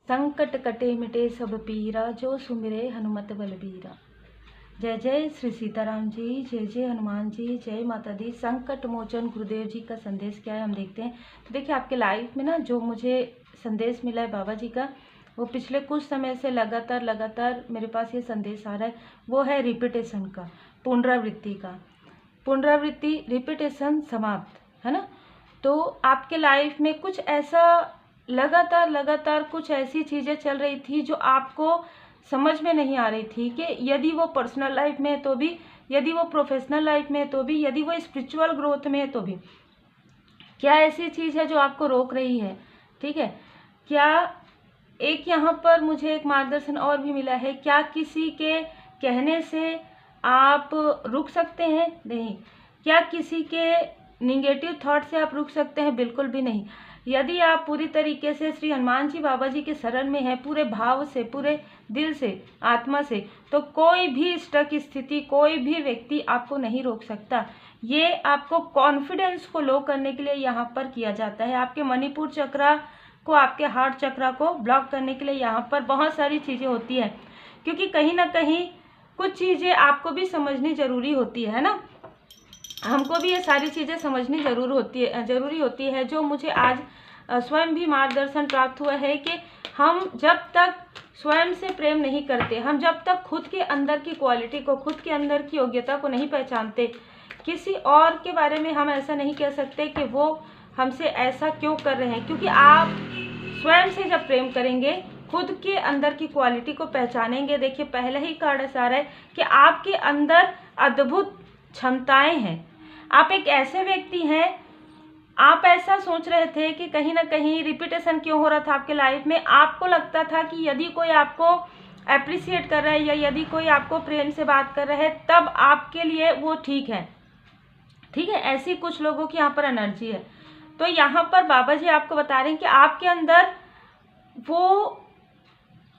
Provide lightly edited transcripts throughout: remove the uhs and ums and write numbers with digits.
संकट कटे मिटे सब पीरा, जो सुमिरे हनुमत बलबीरा। जय जय श्री सीताराम जी, जय जय हनुमान जी, जय माता दी। संकट मोचन गुरुदेव जी का संदेश क्या है हम देखते हैं। तो देखिए, आपके लाइफ में ना जो मुझे संदेश मिला है बाबा जी का, वो पिछले कुछ समय से लगातार मेरे पास ये संदेश आ रहा है। वो है रिपीटेशन का, पुनरावृत्ति का। पुनरावृत्ति, रिपीटेशन समाप्त, है ना। तो आपके लाइफ में कुछ ऐसा लगातार कुछ ऐसी चीज़ें चल रही थी जो आपको समझ में नहीं आ रही थी कि यदि वो पर्सनल लाइफ में है तो भी, यदि वो प्रोफेशनल लाइफ में है तो भी, यदि वो स्पिरिचुअल ग्रोथ में है तो भी, क्या ऐसी चीज़ है जो आपको रोक रही है। ठीक है, क्या एक यहाँ पर मुझे एक मार्गदर्शन और भी मिला है, क्या किसी के कहने से आप रुक सकते हैं? नहीं। क्या किसी के निगेटिव थॉट से आप रुक सकते हैं? बिल्कुल भी नहीं। यदि आप पूरी तरीके से श्री हनुमान जी बाबा जी के शरण में हैं, पूरे भाव से, पूरे दिल से, आत्मा से, तो कोई भी स्टक स्थिति, कोई भी व्यक्ति आपको नहीं रोक सकता। ये आपको कॉन्फिडेंस को लो करने के लिए यहाँ पर किया जाता है। आपके मणिपुर चक्रा को, आपके हार्ट चक्रा को ब्लॉक करने के लिए यहाँ पर बहुत सारी चीज़ें होती है, क्योंकि कहीं ना कहीं कुछ चीज़ें आपको भी समझनी ज़रूरी होती है ना। हमको भी ये सारी चीज़ें समझनी ज़रूरी होती है। जो मुझे आज स्वयं भी मार्गदर्शन प्राप्त हुआ है कि हम जब तक स्वयं से प्रेम नहीं करते, हम जब तक खुद के अंदर की क्वालिटी को, खुद के अंदर की योग्यता को नहीं पहचानते, किसी और के बारे में हम ऐसा नहीं कह सकते कि वो हमसे ऐसा क्यों कर रहे हैं। क्योंकि आप स्वयं से जब प्रेम करेंगे, खुद के अंदर की क्वालिटी को पहचानेंगे। देखिए, पहले ही कार्ड ऐसा है कि आपके अंदर अद्भुत क्षमताएं हैं। आप एक ऐसे व्यक्ति हैं, आप ऐसा सोच रहे थे कि कहीं ना कहीं रिपीटेशन क्यों हो रहा था आपके लाइफ में। आपको लगता था कि यदि कोई आपको अप्रिशिएट कर रहा है या यदि कोई आपको प्रेम से बात कर रहा है, तब आपके लिए वो ठीक है। ठीक है, ऐसी कुछ लोगों की यहाँ पर एनर्जी है। तो यहाँ पर बाबा जी आपको बता रहे हैं कि आपके अंदर वो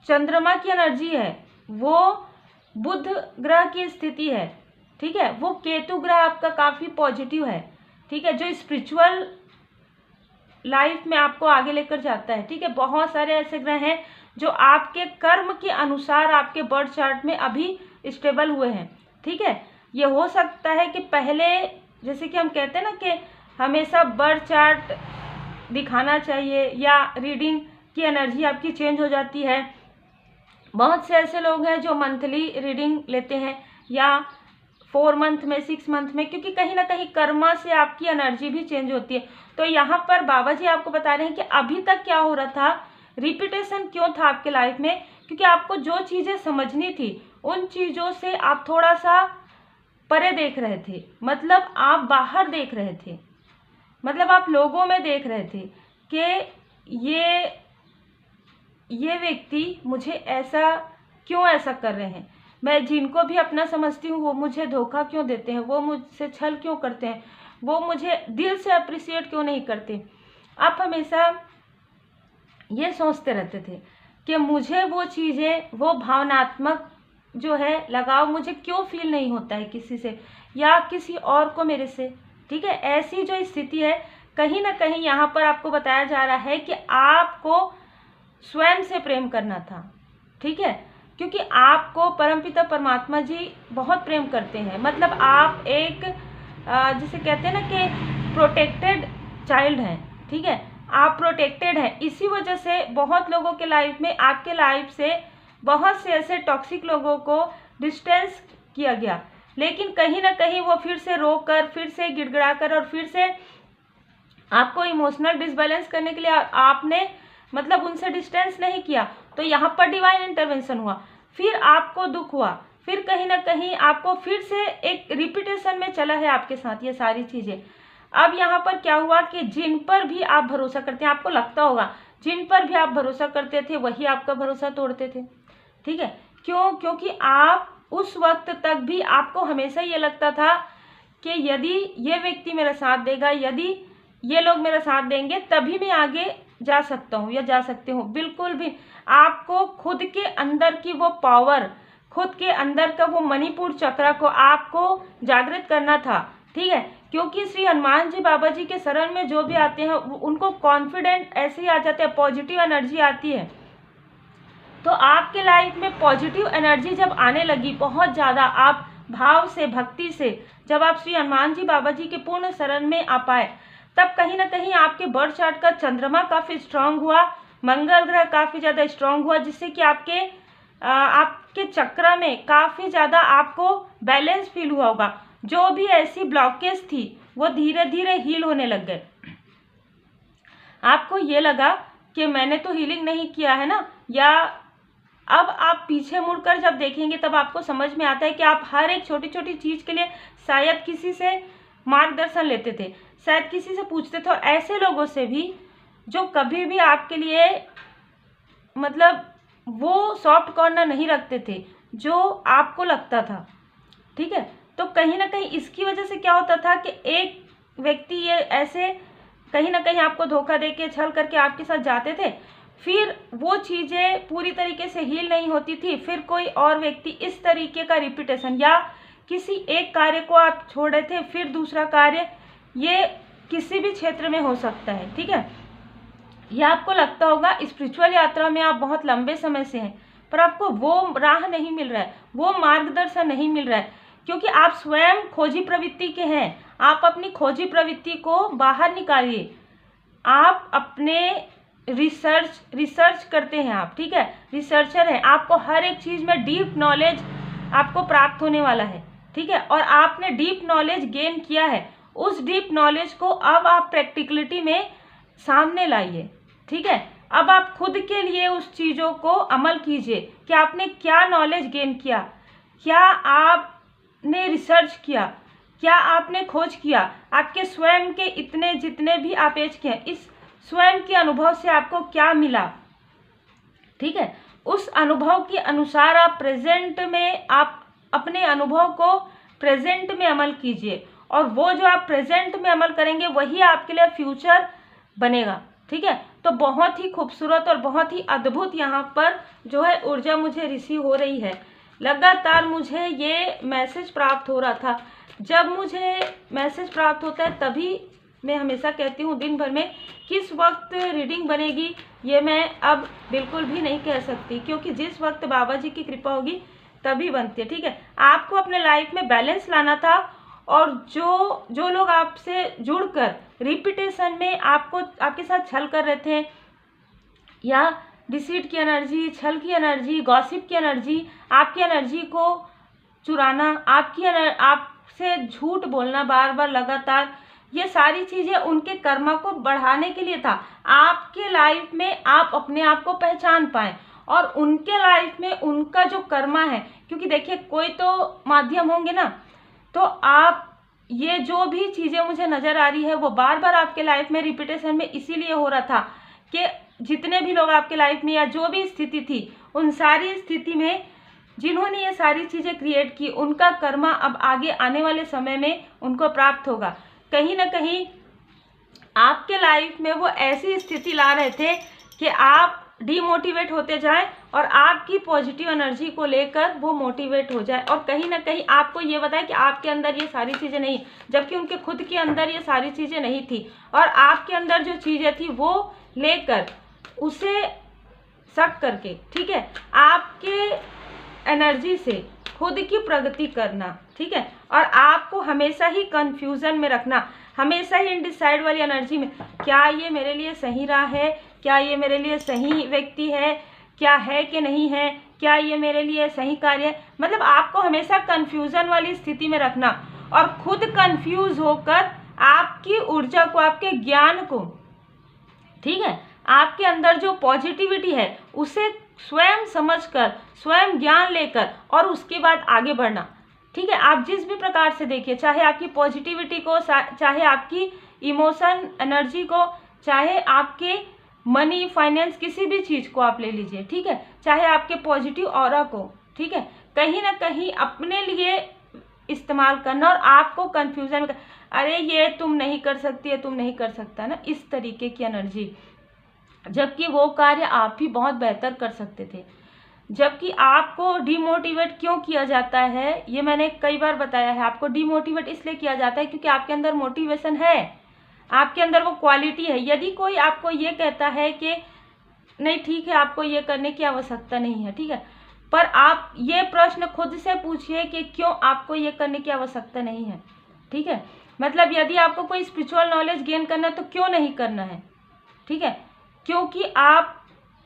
चंद्रमा की एनर्जी है, वो बुध ग्रह की स्थिति है। ठीक है, वो केतु ग्रह आपका काफ़ी पॉजिटिव है। ठीक है, जो स्पिरिचुअल लाइफ में आपको आगे लेकर जाता है। ठीक है, बहुत सारे ऐसे ग्रह हैं जो आपके कर्म के अनुसार आपके बर्थ चार्ट में अभी स्टेबल हुए हैं। ठीक है, ये हो सकता है कि पहले, जैसे कि हम कहते हैं ना कि हमेशा बर्थ चार्ट दिखाना चाहिए, या रीडिंग की एनर्जी आपकी चेंज हो जाती है। बहुत से ऐसे लोग हैं जो मंथली रीडिंग लेते हैं, या 4 मंथ में, 6 मंथ में, क्योंकि कहीं ना कहीं कर्मा से आपकी एनर्जी भी चेंज होती है। तो यहाँ पर बाबा जी आपको बता रहे हैं कि अभी तक क्या हो रहा था, रिपीटेशन क्यों था आपके लाइफ में, क्योंकि आपको जो चीज़ें समझनी थी उन चीज़ों से आप थोड़ा सा परे देख रहे थे। मतलब आप बाहर देख रहे थे, मतलब आप लोगों में देख रहे थे कि ये व्यक्ति मुझे ऐसा क्यों ऐसा कर रहे हैं, मैं जिनको भी अपना समझती हूँ वो मुझे धोखा क्यों देते हैं, वो मुझसे छल क्यों करते हैं, वो मुझे दिल से अप्रिशिएट क्यों नहीं करते। आप हमेशा ये सोचते रहते थे कि मुझे वो चीज़ें, वो भावनात्मक जो है लगाव मुझे क्यों फील नहीं होता है किसी से या किसी और को मेरे से। ठीक है, ऐसी जो स्थिति है, कहीं ना कहीं यहाँ पर आपको बताया जा रहा है कि आपको स्वयं से प्रेम करना था। ठीक है, क्योंकि आपको परमपिता परमात्मा जी बहुत प्रेम करते हैं। मतलब आप एक जिसे कहते हैं ना कि प्रोटेक्टेड चाइल्ड हैं। ठीक है, आप प्रोटेक्टेड हैं। इसी वजह से बहुत लोगों के लाइफ में, आपके लाइफ से बहुत से ऐसे टॉक्सिक लोगों को डिस्टेंस किया गया, लेकिन कहीं ना कहीं वो फिर से रोकर, फिर से गिड़गिड़ाकर और फिर से आपको इमोशनल डिसबैलेंस करने के लिए आपने मतलब उनसे डिस्टेंस नहीं किया। तो यहाँ पर डिवाइन इंटरवेंशन हुआ, फिर आपको दुख हुआ, फिर कहीं ना कहीं आपको फिर से एक रिपीटेशन में चला है आपके साथ ये सारी चीज़ें। अब यहाँ पर क्या हुआ कि जिन पर भी आप भरोसा करते हैं, आपको लगता होगा जिन पर भी आप भरोसा करते थे वही आपका भरोसा तोड़ते थे। ठीक है, क्यों? क्योंकि आप उस वक्त तक भी आपको हमेशा ये लगता था कि यदि ये व्यक्ति मेरा साथ देगा, यदि ये लोग मेरा साथ देंगे, तभी मैं आगे जा सकता हूँ या जा सकते हूँ। बिल्कुल भी आपको खुद के अंदर की वो पावर, खुद के अंदर का वो मणिपुर चक्र को आपको जागृत करना था। ठीक है, क्योंकि श्री हनुमान जी बाबा जी के शरण में जो भी आते हैं उनको कॉन्फिडेंट ऐसे ही आ जाते हैं, पॉजिटिव एनर्जी आती है। तो आपके लाइफ में पॉजिटिव एनर्जी जब आने लगी बहुत ज़्यादा, आप भाव से, भक्ति से, जब आप श्री हनुमान जी बाबा जी के पूर्ण शरण में आ पाए, तब कहीं ना कहीं आपके बर्थ चार्ट का चंद्रमा काफ़ी स्ट्रांग हुआ, मंगल ग्रह काफ़ी ज़्यादा स्ट्रांग हुआ, जिससे कि आपके चक्र में काफ़ी ज़्यादा आपको बैलेंस फील हुआ होगा। जो भी ऐसी ब्लॉकेज थी वो धीरे धीरे हील होने लग गए। आपको ये लगा कि मैंने तो हीलिंग नहीं किया है ना, या अब आप पीछे मुड़कर जब देखेंगे तब आपको समझ में आता है कि आप हर एक छोटी छोटी चीज़ के लिए शायद किसी से मार्गदर्शन लेते थे, शायद किसी से पूछते थे, और ऐसे लोगों से भी जो कभी भी आपके लिए मतलब वो सॉफ्ट कॉर्नर नहीं रखते थे जो आपको लगता था। ठीक है, तो कहीं ना कहीं इसकी वजह से क्या होता था कि एक व्यक्ति ये ऐसे कहीं ना कहीं आपको धोखा देके, छल करके आपके साथ जाते थे, फिर वो चीज़ें पूरी तरीके से हील नहीं होती थी, फिर कोई और व्यक्ति इस तरीके का रिपीटेशन, या किसी एक कार्य को आप छोड़ रहे थे फिर दूसरा कार्य, ये किसी भी क्षेत्र में हो सकता है। ठीक है, यह आपको लगता होगा स्पिरिचुअल यात्रा में आप बहुत लंबे समय से हैं, पर आपको वो राह नहीं मिल रहा है, वो मार्गदर्शन नहीं मिल रहा है, क्योंकि आप स्वयं खोजी प्रवृत्ति के हैं। आप अपनी खोजी प्रवृत्ति को बाहर निकालिए, आप अपने रिसर्च करते हैं आप, ठीक है, रिसर्चर हैं, आपको हर एक चीज़ में डीप नॉलेज आपको प्राप्त होने वाला है। ठीक है, और आपने डीप नॉलेज गेन किया है, उस डीप नॉलेज को अब आप प्रैक्टिकलिटी में सामने लाइए। ठीक है, अब आप खुद के लिए उस चीज़ों को अमल कीजिए कि आपने क्या नॉलेज गेन किया, क्या आपने रिसर्च किया, क्या आपने खोज किया, आपके स्वयं के इतने जितने भी आप एज के हैं, इस स्वयं के अनुभव से आपको क्या मिला। ठीक है, उस अनुभव के अनुसार आप प्रेजेंट में, आप अपने अनुभव को प्रेजेंट में अमल कीजिए, और वो जो आप प्रेजेंट में अमल करेंगे वही आपके लिए फ्यूचर बनेगा। ठीक है, तो बहुत ही खूबसूरत और बहुत ही अद्भुत यहाँ पर जो है ऊर्जा मुझे रिसीव हो रही है। लगातार मुझे ये मैसेज प्राप्त हो रहा था। जब मुझे मैसेज प्राप्त होता है तभी मैं हमेशा कहती हूँ दिन भर में किस वक्त रीडिंग बनेगी ये मैं अब बिल्कुल भी नहीं कह सकती, क्योंकि जिस वक्त बाबा जी की कृपा होगी तभी बनती है। ठीक है, आपको अपने लाइफ में बैलेंस लाना था, और जो लोग आपसे जुड़कर रिपीटेशन में आपके साथ छल कर रहे थे, या डिसीट की एनर्जी, छल की एनर्जी, गॉसिप की एनर्जी, आपकी एनर्जी को चुराना, आपसे झूठ बोलना बार बार लगातार, ये सारी चीज़ें उनके कर्मा को बढ़ाने के लिए था। आपके लाइफ में आप अपने आप को पहचान पाएं, और उनके लाइफ में उनका जो कर्मा है, क्योंकि देखिए कोई तो माध्यम होंगे ना, तो आप ये जो भी चीज़ें मुझे नज़र आ रही है वो बार बार आपके लाइफ में रिपीटेशन में इसीलिए हो रहा था कि जितने भी लोग आपके लाइफ में या जो भी स्थिति थी, उन सारी स्थिति में जिन्होंने ये सारी चीज़ें क्रिएट की, उनका कर्मा अब आगे आने वाले समय में उनको प्राप्त होगा। कहीं ना कहीं आपके लाइफ में वो ऐसी स्थिति ला रहे थे कि आप डीमोटिवेट होते जाएं, और आपकी पॉजिटिव एनर्जी को लेकर वो मोटिवेट हो जाए, और कहीं ना कहीं आपको ये बताए कि आपके अंदर ये सारी चीज़ें नहीं, जबकि उनके खुद के अंदर ये सारी चीज़ें नहीं थी, और आपके अंदर जो चीज़ें थी वो लेकर उसे शक करके, ठीक है, आपके एनर्जी से खुद की प्रगति करना। ठीक है, और आपको हमेशा ही कंफ्यूजन में रखना, हमेशा ही इनडिसाइड वाली एनर्जी में, क्या ये मेरे लिए सही राह है, क्या ये मेरे लिए सही व्यक्ति है, क्या है कि नहीं है, क्या ये मेरे लिए सही कार्य है, मतलब आपको हमेशा कंफ्यूजन वाली स्थिति में रखना, और खुद कंफ्यूज होकर आपकी ऊर्जा को, आपके ज्ञान को, ठीक है, आपके अंदर जो पॉजिटिविटी है उसे स्वयं समझकर, स्वयं ज्ञान लेकर, और उसके बाद आगे बढ़ना। ठीक है, आप जिस भी प्रकार से देखिए, चाहे आपकी पॉजिटिविटी को, चाहे आपकी इमोशन एनर्जी को, चाहे आपके मनी फाइनेंस किसी भी चीज़ को आप ले लीजिए। ठीक है, चाहे आपके पॉजिटिव ऑरा को, ठीक है, कहीं ना कहीं अपने लिए इस्तेमाल करना, और आपको कंफ्यूजन में, अरे ये तुम नहीं कर सकती है, तुम नहीं कर सकता ना, इस तरीके की एनर्जी, जबकि वो कार्य आप भी बहुत बेहतर कर सकते थे। जबकि आपको डिमोटिवेट क्यों किया जाता है, ये मैंने कई बार बताया है, आपको डिमोटिवेट इसलिए किया जाता है क्योंकि आपके अंदर मोटिवेशन है, आपके अंदर वो क्वालिटी है। यदि कोई आपको ये कहता है कि नहीं ठीक है, आपको ये करने की आवश्यकता नहीं है, ठीक है, पर आप ये प्रश्न खुद से पूछिए कि क्यों आपको ये करने की आवश्यकता नहीं है, ठीक है। मतलब यदि आपको कोई स्पिरिचुअल नॉलेज गेन करना है तो क्यों नहीं करना है, ठीक है, क्योंकि आप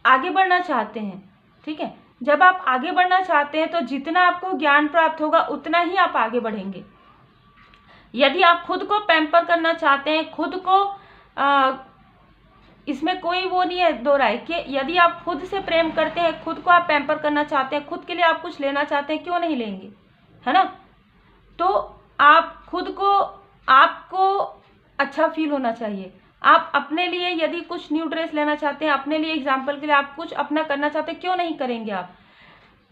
आगे बढ़ना चाहते हैं, ठीक है। जब आप आगे बढ़ना चाहते हैं तो जितना आपको ज्ञान प्राप्त होगा उतना ही आप आगे बढ़ेंगे। यदि आप खुद को पैम्पर करना चाहते हैं, खुद को इसमें कोई वो नहीं है दो राय कि यदि आप खुद से प्रेम करते हैं, खुद को आप पैम्पर करना चाहते हैं, खुद के लिए आप कुछ लेना चाहते हैं, क्यों नहीं लेंगे, है ना। तो आप खुद को, आपको अच्छा फील होना चाहिए। आप अपने लिए यदि कुछ न्यू ड्रेस लेना चाहते हैं, अपने लिए एग्जाम्पल के लिए आप कुछ अपना करना चाहते हैं, क्यों नहीं करेंगे आप।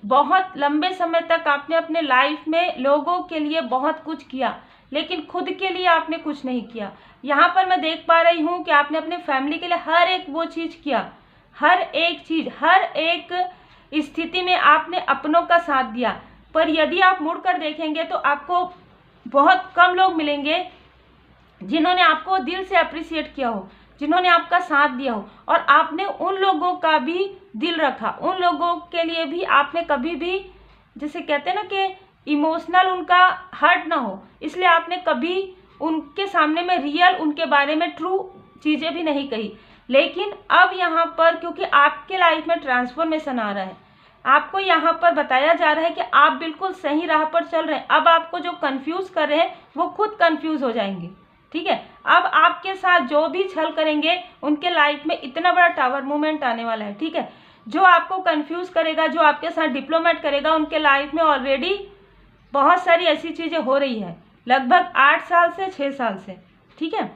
बहुत लंबे समय तक आपने अपने लाइफ में लोगों के लिए बहुत कुछ किया, लेकिन खुद के लिए आपने कुछ नहीं किया। यहाँ पर मैं देख पा रही हूँ कि आपने अपने फैमिली के लिए हर एक वो चीज़ किया, हर एक चीज़, हर एक स्थिति में आपने अपनों का साथ दिया। पर यदि आप मुड़कर देखेंगे तो आपको बहुत कम लोग मिलेंगे जिन्होंने आपको दिल से अप्रिशिएट किया हो, जिन्होंने आपका साथ दिया हो, और आपने उन लोगों का भी दिल रखा, उन लोगों के लिए भी आपने कभी भी, जैसे कहते हैं ना कि इमोशनल उनका हर्ट ना हो, इसलिए आपने कभी उनके सामने में रियल, उनके बारे में ट्रू चीज़ें भी नहीं कही। लेकिन अब यहाँ पर क्योंकि आपके लाइफ में ट्रांसफॉर्मेशन आ रहा है, आपको यहाँ पर बताया जा रहा है कि आप बिल्कुल सही राह पर चल रहे हैं। अब आपको जो कंफ्यूज कर रहे हैं वो खुद कंफ्यूज हो जाएंगे, ठीक है। अब आपके साथ जो भी छल करेंगे उनके लाइफ में इतना बड़ा टावर मूवमेंट आने वाला है, ठीक है। जो आपको कंफ्यूज करेगा, जो आपके साथ डिप्लोमेट करेगा, उनके लाइफ में ऑलरेडी बहुत सारी ऐसी चीज़ें हो रही है, लगभग 8 साल से 6 साल से, ठीक है।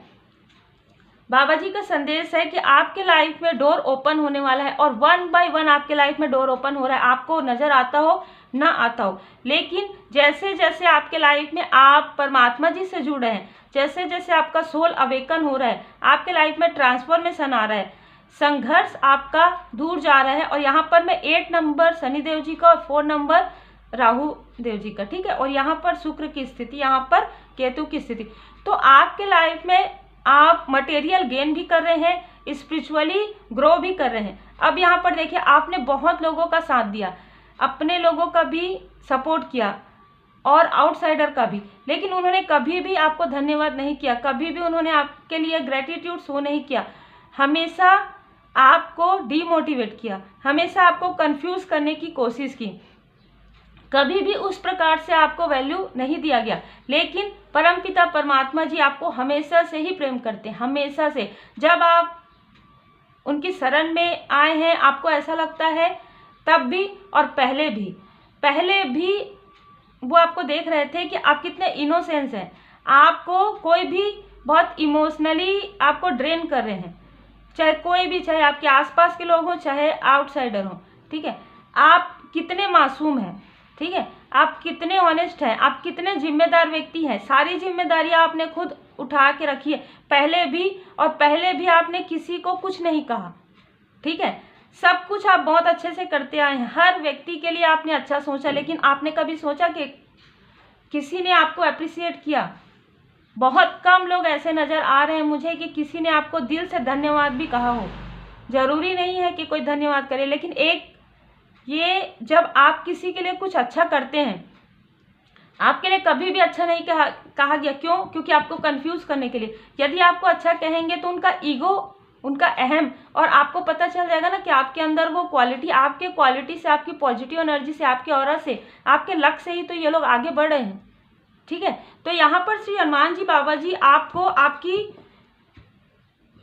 बाबा जी का संदेश है कि आपके लाइफ में डोर ओपन होने वाला है और 1 बाय 1 आपके लाइफ में डोर ओपन हो रहा है, आपको नज़र आता हो ना आता हो। लेकिन जैसे जैसे आपके लाइफ में आप परमात्मा जी से जुड़ रहे हैं, जैसे जैसे आपका सोल अवेकन हो रहा है, आपके लाइफ में ट्रांसफॉर्मेशन आ रहा है, संघर्ष आपका दूर जा रहा है। और यहाँ पर मैं 8 नंबर शनिदेव जी का और 4 नंबर राहु देव जी का, ठीक है, और यहाँ पर शुक्र की स्थिति, यहाँ पर केतु की स्थिति। तो आपके लाइफ में आप मटेरियल गेन भी कर रहे हैं, स्पिरिचुअली ग्रो भी कर रहे हैं। अब यहाँ पर देखिए, आपने बहुत लोगों का साथ दिया, अपने लोगों का भी सपोर्ट किया और आउटसाइडर का भी, लेकिन उन्होंने कभी भी आपको धन्यवाद नहीं किया, कभी भी उन्होंने आपके लिए ग्रेटिट्यूड शो नहीं किया, हमेशा आपको डीमोटिवेट किया, हमेशा आपको कंफ्यूज करने की कोशिश की, कभी भी उस प्रकार से आपको वैल्यू नहीं दिया गया। लेकिन परमपिता परमात्मा जी आपको हमेशा से ही प्रेम करते हैं, हमेशा से। जब आप उनकी शरण में आए हैं, आपको ऐसा लगता है तब भी और पहले भी वो आपको देख रहे थे कि आप कितने इनोसेंस हैं। आपको कोई भी बहुत इमोशनली आपको ड्रेन कर रहे हैं, चाहे कोई भी, चाहे आपके आसपास के लोग हों, चाहे आउटसाइडर हों, ठीक है। आप कितने मासूम हैं, ठीक है, आप कितने ऑनेस्ट हैं, आप कितने जिम्मेदार व्यक्ति हैं। सारी जिम्मेदारियां आपने खुद उठा के रखी है, पहले भी आपने किसी को कुछ नहीं कहा, ठीक है। सब कुछ आप बहुत अच्छे से करते आए हैं, हर व्यक्ति के लिए आपने अच्छा सोचा, लेकिन आपने कभी सोचा कि किसी ने आपको अप्रिशिएट किया? बहुत कम लोग ऐसे नज़र आ रहे हैं मुझे कि किसी ने आपको दिल से धन्यवाद भी कहा हो। ज़रूरी नहीं है कि कोई धन्यवाद करे, लेकिन एक ये जब आप किसी के लिए कुछ अच्छा करते हैं, आपके लिए कभी भी अच्छा नहीं कहा गया। क्यों? क्योंकि आपको कंफ्यूज करने के लिए। यदि आपको अच्छा कहेंगे तो उनका ईगो, उनका अहम, और आपको पता चल जाएगा ना कि आपके अंदर वो क्वालिटी, आपके क्वालिटी से, आपकी पॉजिटिव एनर्जी से, आपके ऑरा से, आपके लक से ही तो ये लोग आगे बढ़ रहे हैं, ठीक है। तो यहाँ पर श्री हनुमान जी बाबा जी आपको आपकी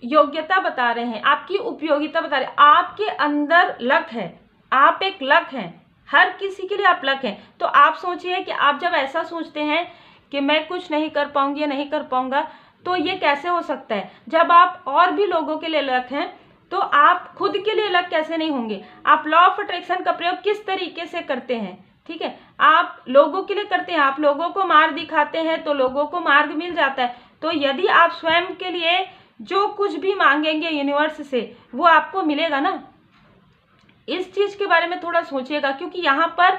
योग्यता बता रहे हैं, आपकी उपयोगिता बता रहे हैं। आपके अंदर लक है, आप एक लक हैं, हर किसी के लिए आप लक हैं। तो आप सोचिए कि आप जब ऐसा सोचते हैं कि मैं कुछ नहीं कर पाऊंगी या नहीं कर पाऊंगा, तो ये कैसे हो सकता है? जब आप और भी लोगों के लिए लक हैं तो आप खुद के लिए लक कैसे नहीं होंगे? आप लॉ ऑफ अट्रैक्शन का प्रयोग किस तरीके से करते हैं, ठीक है, आप लोगों के लिए करते हैं, आप लोगों को मार्ग दिखाते हैं तो लोगों को मार्ग मिल जाता है। तो यदि आप स्वयं के लिए जो कुछ भी मांगेंगे यूनिवर्स से, वो आपको मिलेगा ना। इस चीज़ के बारे में थोड़ा सोचिएगा, क्योंकि यहाँ पर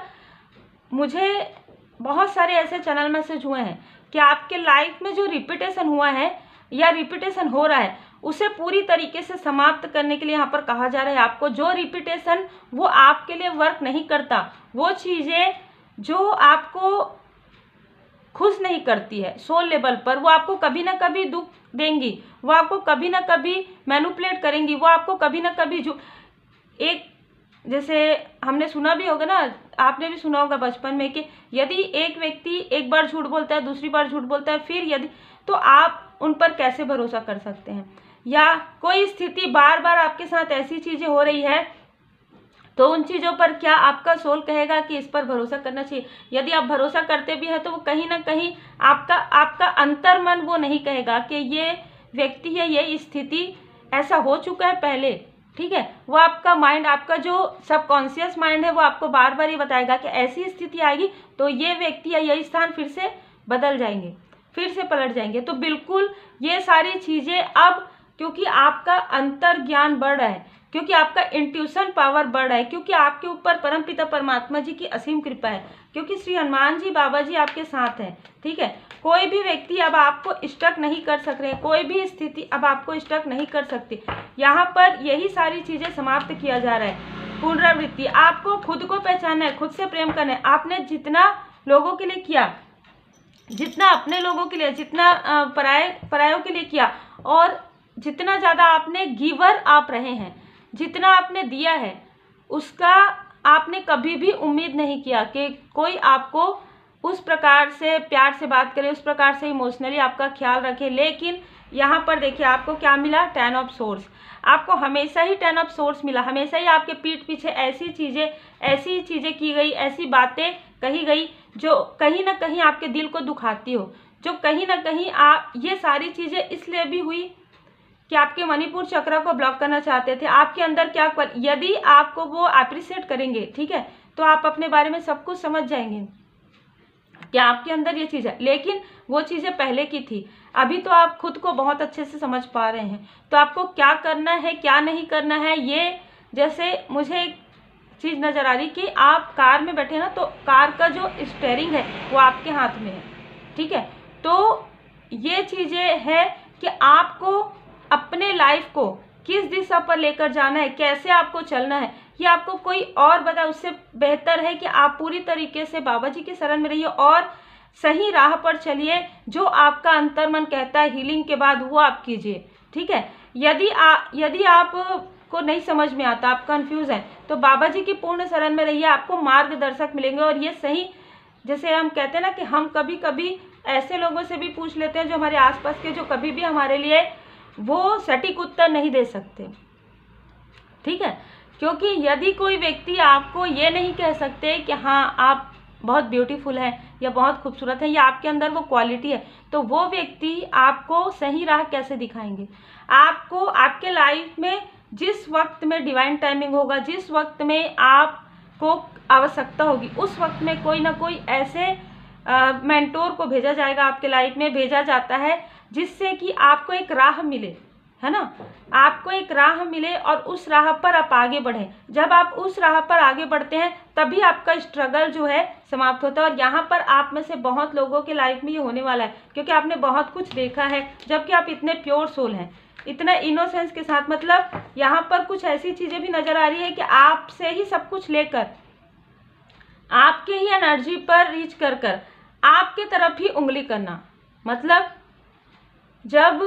मुझे बहुत सारे ऐसे चैनल मैसेज हुए हैं कि आपके लाइफ में जो रिपीटेशन हुआ है या रिपीटेशन हो रहा है, उसे पूरी तरीके से समाप्त करने के लिए यहाँ पर कहा जा रहा है आपको, जो रिपीटेशन वो आपके लिए वर्क नहीं करता, वो चीज़ें जो आपको खुश नहीं करती है सोल लेवल पर, वो आपको कभी ना कभी दुख देंगी, वो आपको कभी ना कभी मैनिपुलेट करेंगी, वो आपको कभी ना कभी जो एक, जैसे हमने सुना भी होगा ना, आपने भी सुना होगा बचपन में कि यदि एक व्यक्ति एक बार झूठ बोलता है, दूसरी बार झूठ बोलता है, फिर यदि, तो आप उन पर कैसे भरोसा कर सकते हैं। या कोई स्थिति बार बार आपके साथ ऐसी चीज़ें हो रही है, तो उन चीज़ों पर क्या आपका सोल कहेगा कि इस पर भरोसा करना चाहिए। यदि आप भरोसा करते भी हैं तो वो कहीं ना कहीं आपका अंतर्मन वो नहीं कहेगा कि ये व्यक्ति है, ये स्थिति ऐसा हो चुका है पहले, ठीक है। वो आपका माइंड, आपका जो सबकॉन्शियस माइंड है, वो आपको बार बार ये बताएगा कि ऐसी स्थिति आएगी तो ये व्यक्ति या यही स्थान फिर से बदल जाएंगे, फिर से पलट जाएंगे। तो बिल्कुल ये सारी चीज़ें अब, क्योंकि आपका अंतर ज्ञान बढ़ रहा है, क्योंकि आपका इंट्यूशन पावर बढ़ रहा है, क्योंकि आपके ऊपर परमपिता परमात्मा जी की असीम कृपा है, क्योंकि श्री हनुमान जी बाबा जी आपके साथ हैं, ठीक है। कोई भी व्यक्ति अब आपको स्टक नहीं कर सक रहे, कोई भी स्थिति अब आपको स्टक नहीं कर सकती। यहाँ पर यही सारी चीज़ें समाप्त किया जा रहा है। पुनरावृत्ति, आपको खुद को पहचानना है, खुद से प्रेम करना है। आपने जितना लोगों के लिए किया, जितना अपने लोगों के लिए, जितना परायों के लिए किया, और जितना ज़्यादा आपने गिवर आप रहे हैं, जितना आपने दिया है, उसका आपने कभी भी उम्मीद नहीं किया कि कोई आपको उस प्रकार से प्यार से बात करे, उस प्रकार से इमोशनली आपका ख्याल रखे। लेकिन यहाँ पर देखिए आपको क्या मिला, 10 ऑफ सोर्स। आपको हमेशा ही 10 ऑफ सोर्स मिला, हमेशा ही आपके पीठ पीछे ऐसी चीज़ें की गई, ऐसी बातें कही गई जो कहीं ना कहीं आपके दिल को दुखाती हो, जो कहीं ना कहीं ये सारी चीज़ें इसलिए भी हुई कि आपके मणिपुर चक्र को ब्लॉक करना चाहते थे। आपके अंदर क्या, यदि आपको वो अप्रिशिएट करेंगे, ठीक है, तो आप अपने बारे में सब कुछ समझ जाएंगे कि आपके अंदर ये चीज़ है। लेकिन वो चीज़ें पहले की थी, अभी तो आप खुद को बहुत अच्छे से समझ पा रहे हैं। तो आपको क्या करना है, क्या नहीं करना है, ये जैसे मुझे एक चीज़ नज़र आ रही कि आप कार में बैठे ना, तो कार का जो स्टीयरिंग है वो आपके हाथ में है, ठीक है। तो ये चीज़ें है कि आपको अपने लाइफ को किस दिशा पर लेकर जाना है, कैसे आपको चलना है, ये आपको कोई और बताए। उससे बेहतर है कि आप पूरी तरीके से बाबा जी के शरण में रहिए और सही राह पर चलिए। जो आपका अंतर्मन कहता है हीलिंग के बाद, वो आप कीजिए, ठीक है। यदि आप को नहीं समझ में आता, आप कंफ्यूज हैं, तो बाबा जी की पूर्ण शरण में रहिए, आपको मार्गदर्शक मिलेंगे। और ये सही, जैसे हम कहते हैं ना कि हम कभी कभी ऐसे लोगों से भी पूछ लेते हैं जो हमारे आसपास के, जो कभी भी हमारे लिए वो सटीक उत्तर नहीं दे सकते, ठीक है। क्योंकि यदि कोई व्यक्ति आपको ये नहीं कह सकते कि हाँ आप बहुत ब्यूटीफुल हैं या बहुत खूबसूरत हैं या आपके अंदर वो क्वालिटी है, तो वो व्यक्ति आपको सही राह कैसे दिखाएंगे। आपको आपके लाइफ में जिस वक्त में डिवाइन टाइमिंग होगा, जिस वक्त में आपको आवश्यकता होगी, उस वक्त में कोई ना कोई ऐसे मेंटोर को भेजा जाएगा, आपके लाइफ में भेजा जाता है, जिससे कि आपको एक राह मिले, है ना, आपको एक राह मिले और उस राह पर आप आगे बढ़ें। जब आप उस राह पर आगे बढ़ते हैं तभी आपका स्ट्रगल जो है समाप्त होता है। और यहाँ पर आप में से बहुत लोगों के लाइफ में ये होने वाला है, क्योंकि आपने बहुत कुछ देखा है, जबकि आप इतने प्योर सोल हैं, इतना इनोसेंस के साथ। मतलब यहाँ पर कुछ ऐसी चीज़ें भी नज़र आ रही है कि आपसे ही सब कुछ लेकर, आपके ही एनर्जी पर रीच कर आपके तरफ ही उंगली करना। मतलब जब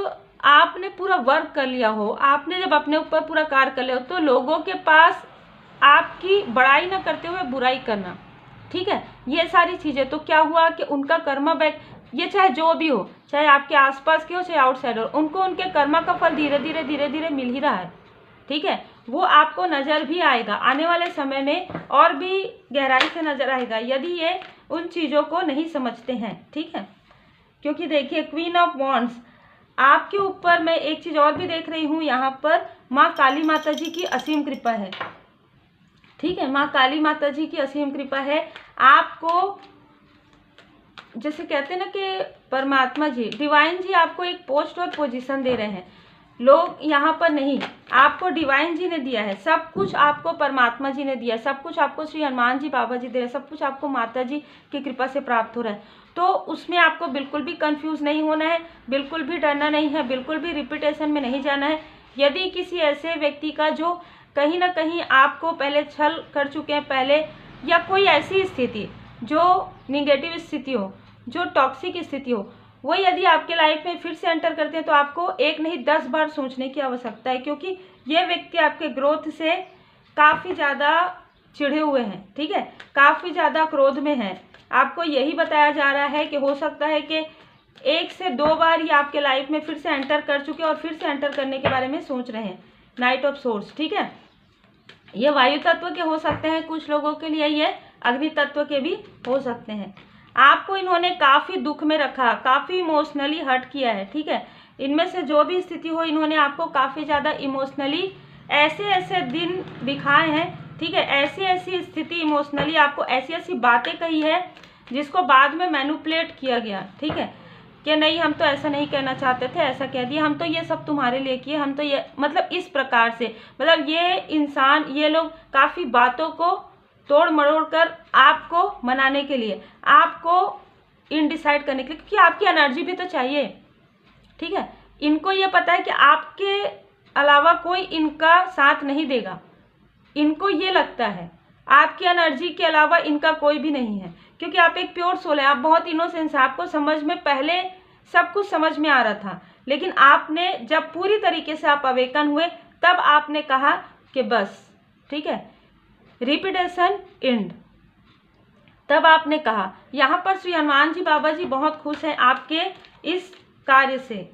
आपने पूरा वर्क कर लिया हो, आपने जब अपने ऊपर पूरा कार्य कर लिया हो, तो लोगों के पास आपकी बड़ाई ना करते हुए बुराई करना, ठीक है। ये सारी चीज़ें, तो क्या हुआ कि उनका कर्मा बैक, ये चाहे जो भी हो, चाहे आपके आसपास के हो चाहे आउटसाइडर, उनको उनके कर्मा का फल धीरे धीरे मिल ही रहा है, ठीक है। वो आपको नज़र भी आएगा, आने वाले समय में और भी गहराई से नज़र आएगा, यदि ये उन चीज़ों को नहीं समझते हैं, ठीक है। क्योंकि देखिए क्वीन ऑफ वॉन्ड्स, आपके ऊपर मैं एक चीज़ और भी देख रही हूँ, यहाँ पर माँ काली माता जी की असीम कृपा है, ठीक है। माँ काली माता जी की असीम कृपा है। आपको जैसे कहते हैं ना कि परमात्मा जी, डिवाइन जी आपको एक पोस्ट और पोजीशन दे रहे हैं। लोग यहाँ पर नहीं, आपको डिवाइन जी ने दिया है, सब कुछ आपको परमात्मा जी ने दिया है, सब कुछ आपको श्री हनुमान जी बाबा जी दे रहे हैं, सब कुछ आपको माता जी की कृपा से प्राप्त हो रहा है। तो उसमें आपको बिल्कुल भी कंफ्यूज नहीं होना है, बिल्कुल भी डरना नहीं है, बिल्कुल भी रिपीटेशन में नहीं जाना है। यदि किसी ऐसे व्यक्ति का जो कहीं ना कहीं आपको पहले छल कर चुके हैं पहले, या कोई ऐसी स्थिति जो निगेटिव स्थिति हो, जो टॉक्सिक स्थिति हो, वो यदि आपके लाइफ में फिर से एंटर करते हैं तो आपको एक नहीं 10 बार सोचने की आवश्यकता है, क्योंकि ये व्यक्ति आपके ग्रोथ से काफ़ी ज़्यादा चिढ़े हुए हैं, ठीक है, काफ़ी ज़्यादा क्रोध में हैं। आपको यही बताया जा रहा है कि हो सकता है कि 1 से 2 बार ये आपके लाइफ में फिर से एंटर कर चुके और फिर से एंटर करने के बारे में सोच रहे हैं। नाइट ऑफ सोर्स, ठीक है, ये वायु तत्व के हो सकते हैं, कुछ लोगों के लिए ये अग्नि तत्व के भी हो सकते हैं। आपको इन्होंने काफ़ी दुख में रखा, काफ़ी इमोशनली हर्ट किया है, ठीक है। इनमें से जो भी स्थिति हो, इन्होंने आपको काफ़ी ज़्यादा इमोशनली ऐसे ऐसे दिन दिखाए हैं, ठीक है, ऐसी ऐसी स्थिति इमोशनली आपको ऐसी ऐसी बातें कही है जिसको बाद में मैनिपुलेट किया गया, ठीक है, कि नहीं हम तो ऐसा नहीं कहना चाहते थे, ऐसा कह दिया, हम तो ये सब तुम्हारे लिए किए, हम तो ये, मतलब इस प्रकार से, मतलब ये इंसान, ये लोग काफ़ी बातों को तोड़ मरोड़ कर आपको मनाने के लिए, आपको इनडिसाइड करने के लिए, क्योंकि आपकी एनर्जी भी तो चाहिए, ठीक है। इनको ये पता है कि आपके अलावा कोई इनका साथ नहीं देगा, इनको ये लगता है आपकी एनर्जी के अलावा इनका कोई भी नहीं है, क्योंकि आप एक प्योर सोल है, आप बहुत इनोसेंस हैं, आपको समझ में पहले सब कुछ समझ में आ रहा था, लेकिन आपने जब पूरी तरीके से आप अवेकन हुए तब आपने कहा कि बस, ठीक है, रिपीटेशन एंड, तब आपने कहा। यहाँ पर श्री हनुमान जी बाबा जी बहुत खुश हैं आपके इस कार्य से,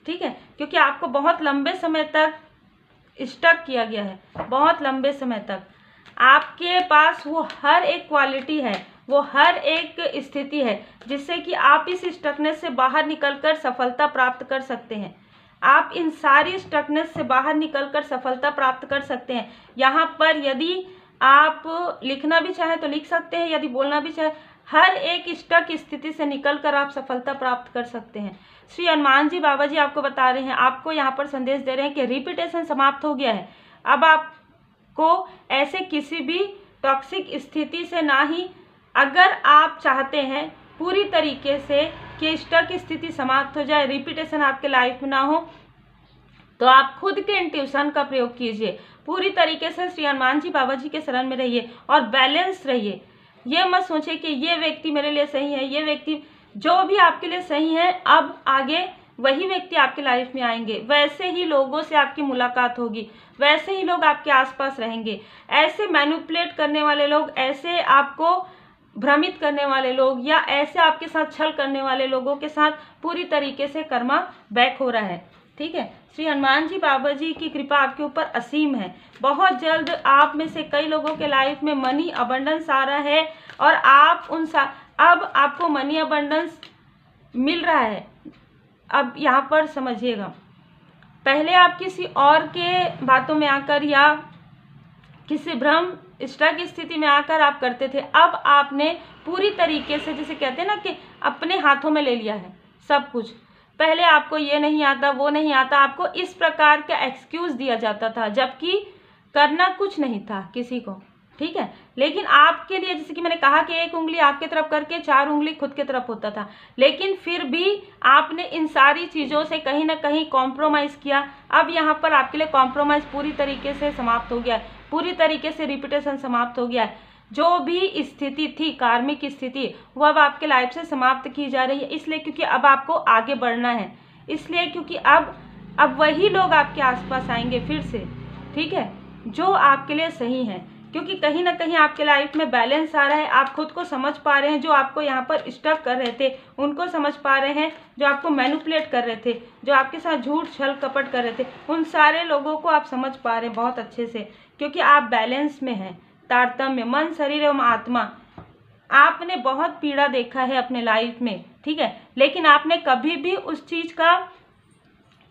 ठीक है, क्योंकि आपको बहुत लंबे समय तक स्टक किया गया है, बहुत लंबे समय तक आपके पास वो हर एक क्वालिटी है, वो हर एक स्थिति है जिससे कि आप इस स्टकनेस से बाहर निकलकर सफलता प्राप्त कर सकते हैं। आप इन सारी स्टकनेस से बाहर निकलकर सफलता प्राप्त कर सकते हैं। यहाँ पर यदि आप लिखना भी चाहें तो लिख सकते हैं, यदि बोलना भी चाहें, हर एक स्टक स्थिति से निकलकर आप सफलता प्राप्त कर सकते हैं। श्री हनुमान जी बाबा जी आपको बता रहे हैं, आपको यहाँ पर संदेश दे रहे हैं कि रिपीटेशन समाप्त हो गया है। अब आपको ऐसे किसी भी टॉक्सिक स्थिति से ना ही, अगर आप चाहते हैं पूरी तरीके से कि स्टक स्थिति समाप्त हो जाए, रिपीटेशन आपके लाइफ में ना हो, तो आप खुद के इंट्यूशन का प्रयोग कीजिए, पूरी तरीके से श्री हनुमान जी बाबा जी के शरण में रहिए और बैलेंस रहिए। ये मत सोचिए कि ये व्यक्ति मेरे लिए सही है, ये व्यक्ति, जो भी आपके लिए सही है, अब आगे वही व्यक्ति आपके लाइफ में आएंगे, वैसे ही लोगों से आपकी मुलाकात होगी, वैसे ही लोग आपके आसपास रहेंगे। ऐसे मैनिपुलेट करने वाले लोग, ऐसे आपको भ्रमित करने वाले लोग, या ऐसे आपके साथ छल करने वाले लोगों के साथ पूरी तरीके से कर्मा बैक हो रहा है, ठीक है। श्री हनुमान जी बाबा जी की कृपा आपके ऊपर असीम है। बहुत जल्द आप में से कई लोगों के लाइफ में मनी अबंडेंस आ रहा है और आप अब आपको मनी अबंडेंस मिल रहा है। अब यहाँ पर समझिएगा, पहले आप किसी और के बातों में आकर या किसी भ्रम स्टक स्थिति में आकर आप करते थे, अब आपने पूरी तरीके से, जैसे कहते हैं ना, कि अपने हाथों में ले लिया है सब कुछ। पहले आपको ये नहीं आता, वो नहीं आता, आपको इस प्रकार का एक्सक्यूज दिया जाता था, जबकि करना कुछ नहीं था किसी को, ठीक है। लेकिन आपके लिए, जैसे कि मैंने कहा कि एक उंगली आपके तरफ करके 4 उंगली खुद के तरफ होता था, लेकिन फिर भी आपने इन सारी चीज़ों से कहीं ना कहीं कॉम्प्रोमाइज़ किया। अब यहाँ पर आपके लिए कॉम्प्रोमाइज़ पूरी तरीके से समाप्त हो गया है, पूरी तरीके से रिपीटेशन समाप्त हो गया है। जो भी स्थिति थी, कार्मिक स्थिति, वो अब आपके लाइफ से समाप्त की जा रही है। इसलिए क्योंकि अब आपको आगे बढ़ना है, इसलिए क्योंकि अब वही लोग आपके आसपास आएंगे फिर से, ठीक है, जो आपके लिए सही है, क्योंकि कहीं ना कहीं आपके लाइफ में बैलेंस आ रहा है। आप खुद को समझ पा रहे हैं, जो आपको यहाँ पर स्टक कर रहे थे उनको समझ पा रहे हैं, जो आपको मैनिपुलेट कर रहे थे, जो आपके साथ झूठ छल कपट कर रहे थे, उन सारे लोगों को आप समझ पा रहे हैं बहुत अच्छे से, क्योंकि आप बैलेंस में हैं, तारतम्य, मन, शरीर एवं आत्मा। आपने बहुत पीड़ा देखा है अपने लाइफ में, ठीक है, लेकिन आपने कभी भी उस चीज़ का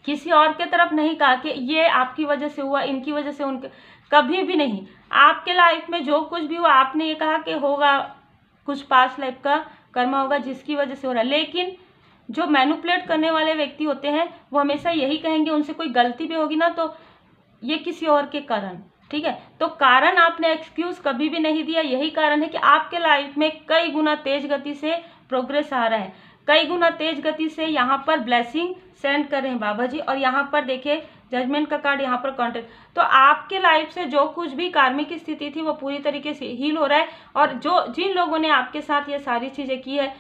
किसी और के तरफ नहीं कहा कि ये आपकी वजह से हुआ, इनकी वजह से, उनके, कभी भी नहीं। आपके लाइफ में जो कुछ भी हुआ, आपने ये कहा कि होगा, कुछ पास्ट लाइफ का कर्म होगा जिसकी वजह से हो रहा है, लेकिन जो मैनिपुलेट करने वाले व्यक्ति होते हैं वो हमेशा यही कहेंगे, उनसे कोई गलती भी होगी ना तो ये किसी और के कारण, ठीक है। तो कारण आपने एक्सक्यूज कभी भी नहीं दिया, यही कारण है कि आपके लाइफ में कई गुना तेज गति से प्रोग्रेस आ रहा है, कई गुना तेज गति से यहाँ पर ब्लेसिंग सेंड कर रहे हैं बाबा जी। और यहाँ पर देखिए जजमेंट का कार्ड, यहाँ पर कॉन्ट्रैक्ट, तो आपके लाइफ से जो कुछ भी कार्मिक स्थिति थी वो पूरी तरीके से हील हो रहा है। और जिन लोगों ने आपके साथ ये सारी चीज़ें की है,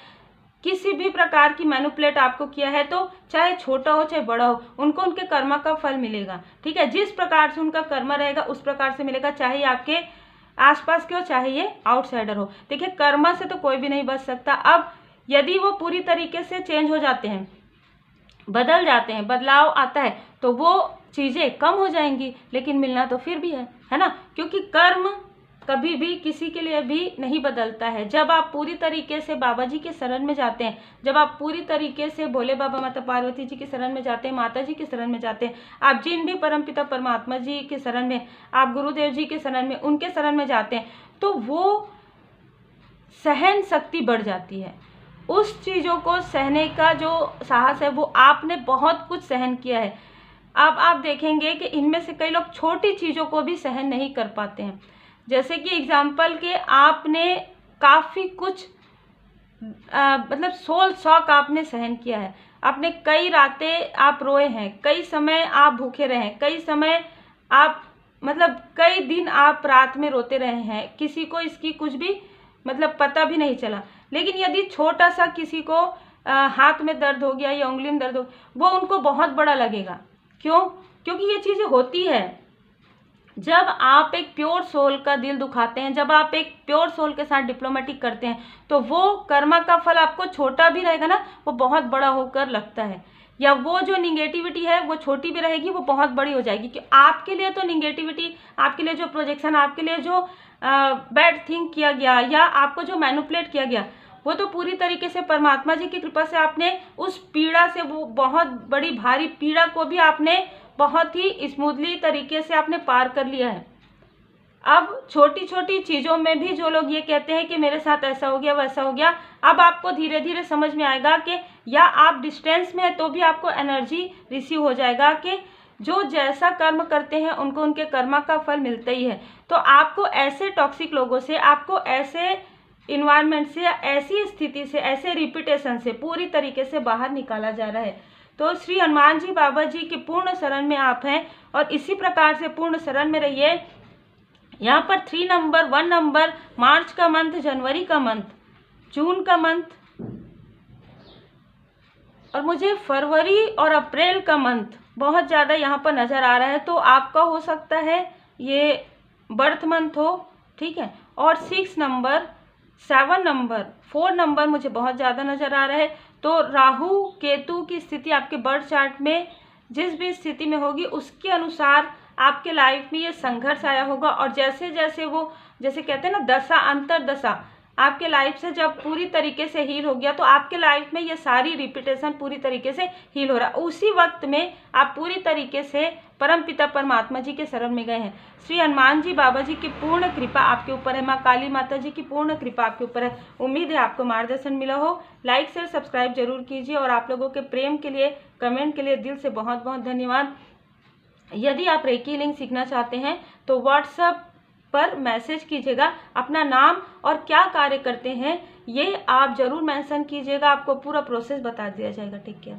किसी भी प्रकार की मैनिपुलेट आपको किया है, तो चाहे छोटा हो चाहे बड़ा हो, उनको उनके कर्मा का फल मिलेगा, ठीक है। जिस प्रकार से उनका कर्मा रहेगा उस प्रकार से मिलेगा, चाहे आपके आसपास के हो चाहे ये आउटसाइडर हो। देखिए कर्मा से तो कोई भी नहीं बच सकता। अब यदि वो पूरी तरीके से चेंज हो जाते हैं, बदल जाते हैं, बदलाव आता है, तो वो चीज़ें कम हो जाएंगी, लेकिन मिलना तो फिर भी है ना, क्योंकि कर्म कभी भी किसी के लिए भी नहीं बदलता है। जब आप पूरी तरीके से बाबा जी के शरण में जाते हैं, जब आप पूरी तरीके से भोले बाबा माता पार्वती जी के शरण में जाते हैं, माता जी के शरण में जाते हैं, आप जिन भी परमपिता परमात्मा जी के शरण में, आप गुरुदेव जी के शरण में, उनके शरण में जाते हैं, तो वो सहन शक्ति बढ़ जाती है। उस चीज़ों को सहने का जो साहस है वो आपने बहुत कुछ सहन किया है। अब आप देखेंगे कि इनमें से कई लोग छोटी चीज़ों को भी सहन नहीं कर पाते हैं। जैसे कि एग्जाम्पल के आपने काफ़ी कुछ मतलब सोल शॉक आपने सहन किया है, आपने कई रातें आप रोए हैं, कई समय आप भूखे रहे हैं, कई समय आप मतलब कई दिन आप रात में रोते रहे हैं, किसी को इसकी कुछ भी मतलब पता भी नहीं चला। लेकिन यदि छोटा सा किसी को हाथ में दर्द हो गया या उंगली में दर्द हो, वो उनको बहुत बड़ा लगेगा। क्यों? क्योंकि ये चीज़ें होती है। जब आप एक प्योर सोल का दिल दुखाते हैं, जब आप एक प्योर सोल के साथ डिप्लोमेटिक करते हैं, तो वो कर्मा का फल आपको छोटा भी रहेगा ना, वो बहुत बड़ा होकर लगता है। या वो जो निगेटिविटी है वो छोटी भी रहेगी, वो बहुत बड़ी हो जाएगी। कि आपके लिए तो निगेटिविटी, आपके लिए जो प्रोजेक्शन, आपके लिए जो बैड थिंक किया गया या आपको जो मैनिपुलेट किया गया, वो तो पूरी तरीके से परमात्मा जी की कृपा से आपने उस पीड़ा से, वो बहुत बड़ी भारी पीड़ा को भी आपने बहुत ही स्मूथली तरीके से आपने पार कर लिया है। अब छोटी छोटी चीज़ों में भी जो लोग ये कहते हैं कि मेरे साथ ऐसा हो गया वैसा हो गया, अब आपको धीरे धीरे समझ में आएगा कि या आप डिस्टेंस में है तो भी आपको एनर्जी रिसीव हो जाएगा कि जो जैसा कर्म करते हैं उनको उनके कर्मा का फल मिलता ही है। तो आपको ऐसे टॉक्सिक लोगों से, आपको ऐसे इन्वायरमेंट से, ऐसी स्थिति से, ऐसे रिपीटेशन से पूरी तरीके से बाहर निकाला जा रहा है। तो श्री हनुमान जी बाबा जी के पूर्ण शरण में आप हैं और इसी प्रकार से पूर्ण शरण में रहिए। यहाँ पर 3 नंबर, 1 नंबर, मार्च का मंथ, जनवरी का मंथ, जून का मंथ और मुझे फरवरी और अप्रैल का मंथ बहुत ज़्यादा यहाँ पर नज़र आ रहा है। तो आपका हो सकता है ये बर्थ मंथ हो, ठीक है। और 6 नंबर, 7 नंबर, 4 नंबर मुझे बहुत ज़्यादा नज़र आ रहा है। तो राहु केतु की स्थिति आपके बर्थ चार्ट में जिस भी स्थिति में होगी उसके अनुसार आपके लाइफ में ये संघर्ष आया होगा। और जैसे जैसे वो, जैसे कहते हैं ना दशा अंतर दशा, आपके लाइफ से जब पूरी तरीके से हील हो गया तो आपके लाइफ में ये सारी रिपीटेशन पूरी तरीके से हील हो रहा है। उसी वक्त में आप पूरी तरीके से परमपिता परमात्मा जी के शरण में गए हैं। श्री हनुमान जी बाबा जी की पूर्ण कृपा आपके ऊपर है, माँ काली माता जी की पूर्ण कृपा आपके ऊपर है। उम्मीद है आपको मार्गदर्शन मिला हो। लाइक शेयर सब्सक्राइब जरूर कीजिए और आप लोगों के प्रेम के लिए, कमेंट के लिए दिल से बहुत बहुत धन्यवाद। यदि आप रेकी हीलिंग सीखना चाहते हैं तो व्हाट्सएप पर मैसेज कीजिएगा, अपना नाम और क्या कार्य करते हैं ये आप जरूर मेंशन कीजिएगा, आपको पूरा प्रोसेस बता दिया जाएगा। ठीक है।